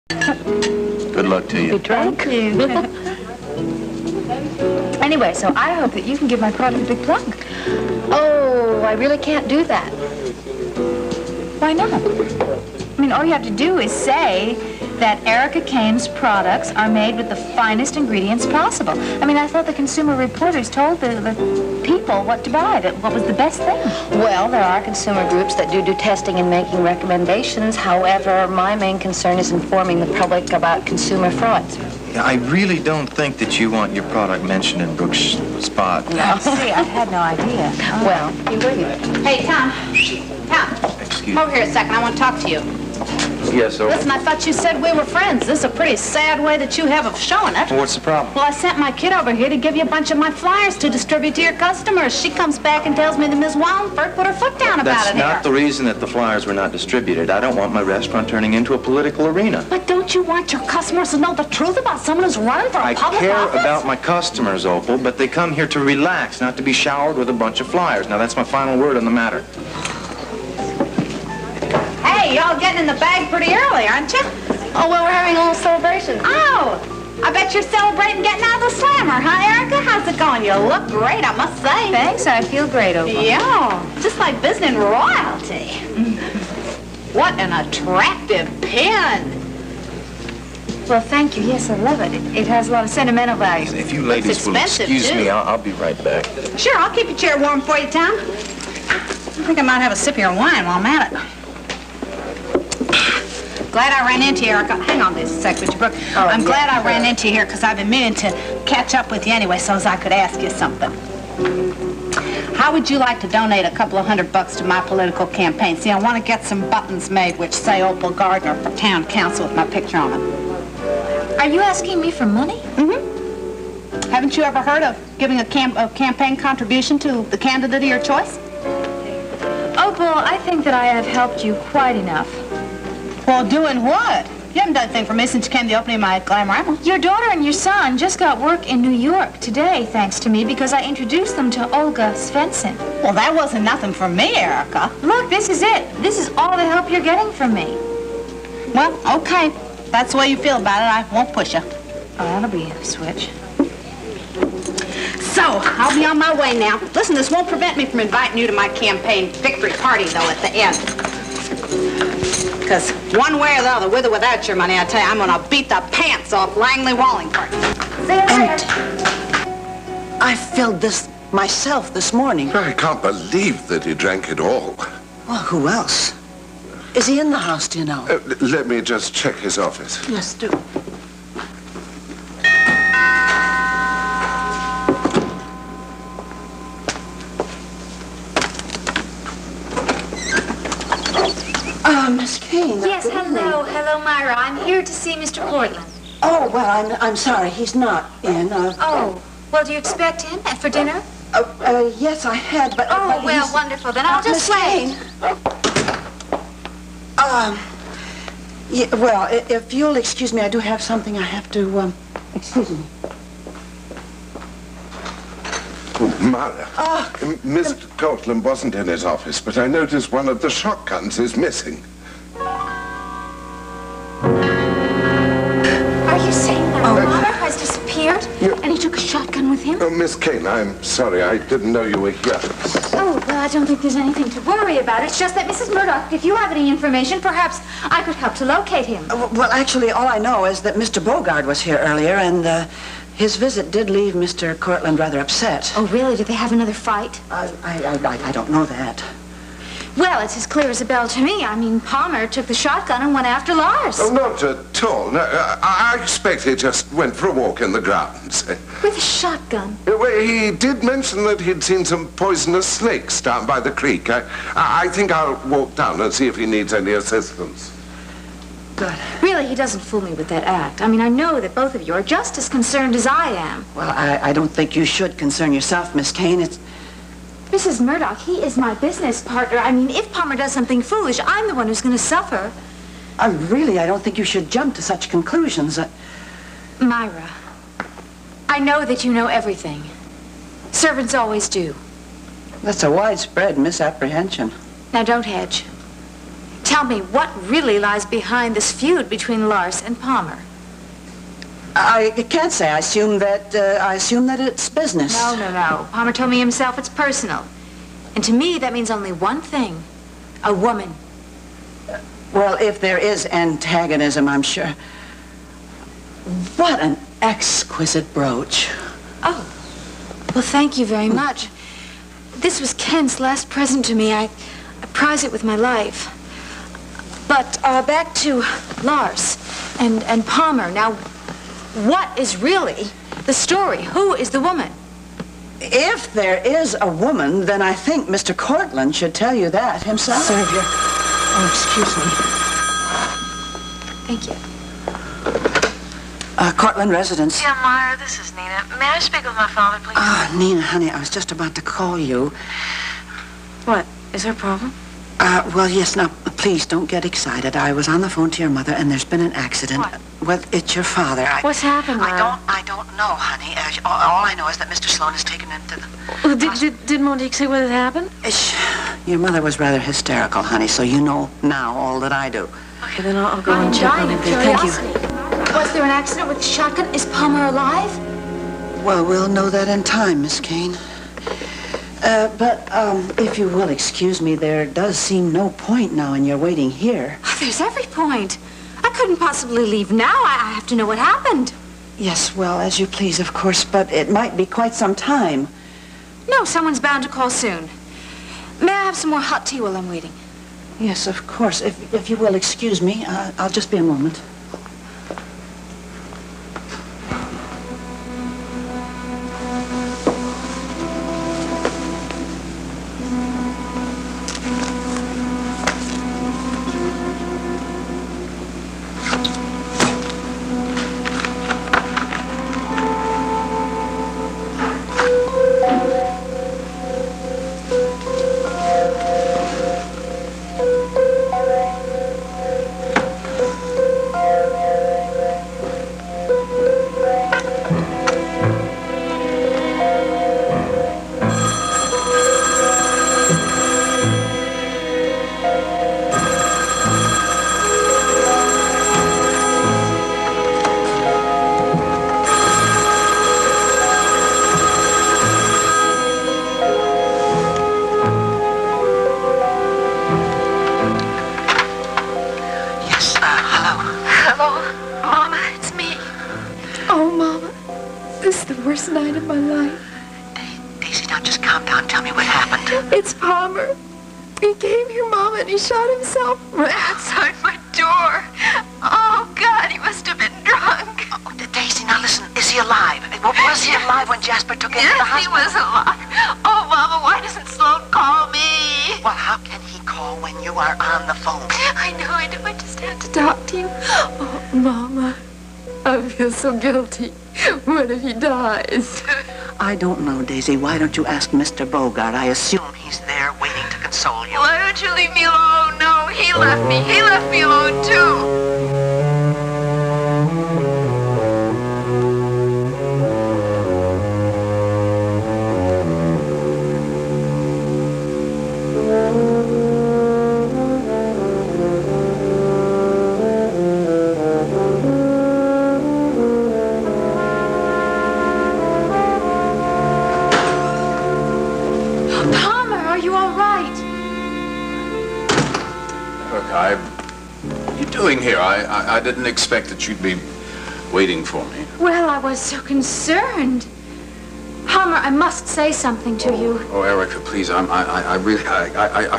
Good luck to you. You drunk? Thank you. Anyway, so I hope that you can give my product a big plug. Oh, I really can't do that. Why not? I mean, all you have to do is say that Erica Kane's products are made with the finest ingredients possible. I mean, I thought the Consumer Reporters told the people what to buy, that what was the best thing. Well, there are consumer groups that do testing and making recommendations. However, my main concern is informing the public about consumer frauds. I really don't think that you want your product mentioned in Brooke's spot. No, see, I had no idea. Well, you bring it. Hey, Tom. Tom. Excuse Come over here a second. I want to talk to you. Yes, sir. Listen, I thought you said we were friends. This is a pretty sad way that you have of showing it. What's the problem? Well, I sent my kid over here to give you a bunch of my flyers to distribute to your customers. She comes back and tells me that Miss Wallingford put her foot down about That's it not here. the reason that the flyers were not distributed. I don't want my restaurant turning into a political arena. But don't you want your customers to know the truth about someone who's running for a public I care office? about my customers, Opal, but they come here to relax, not to be showered with a bunch of flyers. Now, that's my final word on the matter. Hey, y'all getting in the bag pretty early, aren't you? Oh, well, we're having a little celebration. Oh, I bet you're celebrating getting out of the slammer, huh, Erica? How's it going? You look great, I must say. Thanks, I feel great, Opal. Yeah, just like visiting royalty. What an attractive pin. Well, thank you. Yes, I love it. It has a lot of sentimental value. If you ladies will expensive, excuse too. me, I'll be right back. Sure, I'll keep your chair warm for you, Tom. I think I might have a sip of your wine while I'm at it. Glad I ran into you, Erica. Hang on this a sec, would you, Brooke? I'm glad I ran into you here because I've been meaning to catch up with you anyway so as I could ask you something. How would you like to donate a couple of $100 to my political campaign? See, I want to get some buttons made which say Opal Gardner for town council with my picture on them. Are you asking me for money? Mm-hmm. Haven't you ever heard of giving a campaign contribution to the candidate of your choice? Opal, I think that I have helped you quite enough. Well, doing what? You haven't done anything for me since you came to the opening of my Glamorama. Your daughter and your son just got work in New York today, thanks to me, because I introduced them to Olga Svensson. Well, that wasn't nothing for me, Erica. Look, this is it. This is all the help you're getting from me. Well, okay. That's the way you feel about it. I won't push you. Oh, that'll be a switch. So, I'll be on my way now. Listen, this won't prevent me from inviting you to my campaign victory party, though, at the end. Because one way or the other, with or without your money, I tell you, I'm going to beat the pants off Langley Wallingford. See you later. I filled this myself this morning. I can't believe that he drank it all. Well, who else? Is he in the house, do you know? Let me just check his office. Yes, do. Miss Kane. Yes, hello. Hello, Myra. I'm here to see Mr. Portland. Oh, well, I'm sorry. He's not in. Oh, well, do you expect him for dinner? Yes, I had, but... Oh, but well, he's- wonderful. Then I'll just Miss wait. Kane. Yeah, well, if you'll excuse me, I do have something I have to, excuse me. Myra, Mr. Cortland wasn't in his office, but I noticed one of the shotguns is missing. Are you saying that my father has disappeared? Yeah. And he took a shotgun with him? Oh, Miss Kane, I'm sorry. I didn't know you were here. Oh, well, I don't think there's anything to worry about. It's just that, Mrs. Murdoch, if you have any information, perhaps I could help to locate him. Well, actually, all I know is that Mr. Bogart was here earlier, and his visit did leave Mr. Cortland rather upset. Oh, really? Did they have another fight? I don't know that. Well, it's as clear as a bell to me. I mean, Palmer took the shotgun and went after Lars. Oh, not at all. No, I expect he just went for a walk in the grounds. With a shotgun? Well, he did mention that he'd seen some poisonous snakes down by the creek. I think I'll walk down and see if he needs any assistance. Good. Really, he doesn't fool me with that act. I mean, I know that both of you are just as concerned as I am. Well, I don't think you should concern yourself, Miss Kane. It's... Mrs. Murdoch, he is my business partner. I mean, if Palmer does something foolish, I'm the one who's going to suffer. I don't think you should jump to such conclusions. Myra, I know that you know everything. Servants always do. That's a widespread misapprehension. Now, don't hedge. Tell tell me what really lies behind this feud between Lars and Palmer. I can't say. I assume that it's business. No. Palmer told me himself it's personal. And to me, that means only one thing. A woman. Well, if there is antagonism, I'm sure. What an exquisite brooch. Oh. Well, thank you very much. This was Kent's last present to me. I prize it with my life. But back to Lars and Palmer. Now, what is really the story? Who is the woman? If there is a woman, then I think Mr. Cortland should tell you that himself. Serve you. Oh, excuse me. Thank you. Cortland residence. Yeah, Myra, this is Nina. May I speak with my father, please? Ah, Nina, honey, I was just about to call you. What? Is there a problem? Well, yes, now, please don't get excited. I was on the phone to your mother, and there's been an accident. What? Well, it's your father. What's happened, Myra? I don't know, honey. All I know is that Mr. Sloan is taken into the... Did Monique say what had happened? Your mother was rather hysterical, honey, so you know now all that I do. Okay, then I'll go I'm and check on dying it. of Thank you. curiosity. Was there an accident with the shotgun? Is Palmer alive? Well, we'll know that in time, Miss Kane. But if you will excuse me, there does seem no point now in your waiting here. Oh, there's every point. I couldn't possibly leave now. I have to know what happened. Yes, well, as you please, of course, but it might be quite some time. No, someone's bound to call soon. May I have some more hot tea while I'm waiting? Yes, of course. If you will excuse me, I'll just be a moment. worst night of my life. Daisy, now just calm down. Tell me what happened. It's Palmer. He came here, Mama, and he shot himself right outside my door. Oh, God, he must have been drunk. Oh, Daisy, now listen. Is he alive? Was he alive when Jasper took him to the hospital? Yes, he was alive. Oh, Mama, why doesn't Sloan call me? Well, how can he call when you are on the phone? I know. I just had to talk to you. Oh, Mama, I feel so guilty. What if he dies? I don't know, Daisy. Why don't you ask Mr. Bogart? I assume he's there waiting to console you. Why don't you leave me alone? No, he left me. He left me alone, too. Here. I didn't expect that you'd be waiting for me. Well, I was so concerned. Palmer, I must say something to you. Oh, Erica, please. I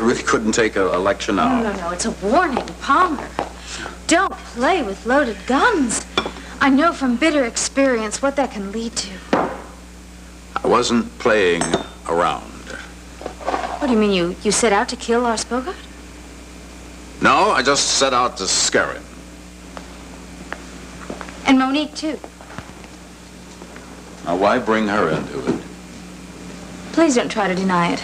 really couldn't take a lecture now. No. It's a warning, Palmer. Don't play with loaded guns. I know from bitter experience what that can lead to. I wasn't playing around. What do you mean, you set out to kill Lars Bogart? No, I just set out to scare him. And Monique, too. Now, why bring her into it? Please don't try to deny it.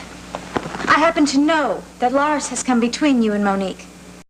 I happen to know that Lars has come between you and Monique.